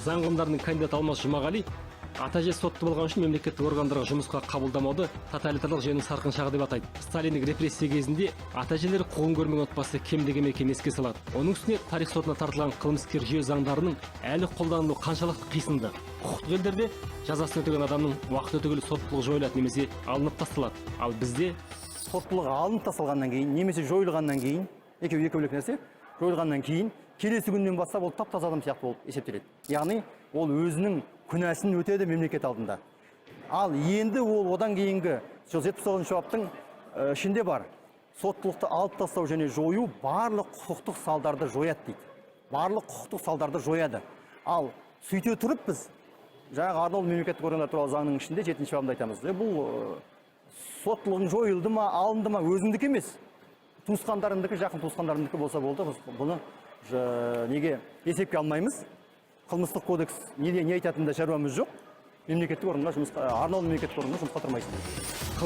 заң ғылымдарының кандидаты Алмас Жұмағали ата әжесі сотты болған үшін мемлекеттік органдарға жұмысқа қабылдамауды тоталитарлық жүйенің сарқын шағы деп атайды. Сталиндік репрессия кезінде ата әжелері құқығын көрмеген отбасы кемде-кем екенін еске салады. Оның үстіне тарих сотына тартылған қылмыскер жүйе заңдарының әлі қолданылуы қаншалықты қисынды. Құқықтық елдерде жазасын өтеген адамның уақыт өте келе соттылығы жойылады немесе алынып тасталады. Ал бізде соттылығы алынып тасталғаннан кейін немесе жойылғаннан кейін, екеуі екі бөлек нәрсе, жойылғаннан кейін келесі күннен бастап ол тап-таза адам сияқты болып есептеледі. Яғни ол өзінің күнәсін өтеді мемлекет алдында. Ал енді ол одан кейінгі 79 баптың ішінде бар. Соттылықты алып тастау және жою барлық құқықтық салдарды жояды дейді. Барлық құқықтық салдарды жояды. Ал сөйте тұрып біз жаңағы арнаулы мемлекеттік органдар туралы заңның ішінде 7-ші бабында айтамыз. Бұл соттылығың жойылды ма, алынды ма, өзіңдікі емес. Туысқандарыңдікі, жақын туысқандарыңдікі болса болды. Біз бұны неге есепке алмаймыз? Қылмыстық кодекс не айтатында шаруамыз жоқ. Мемлекеттік органға жұмысқа, арнаулы мемлекеттік органға жұмысқа тұрмайсыз.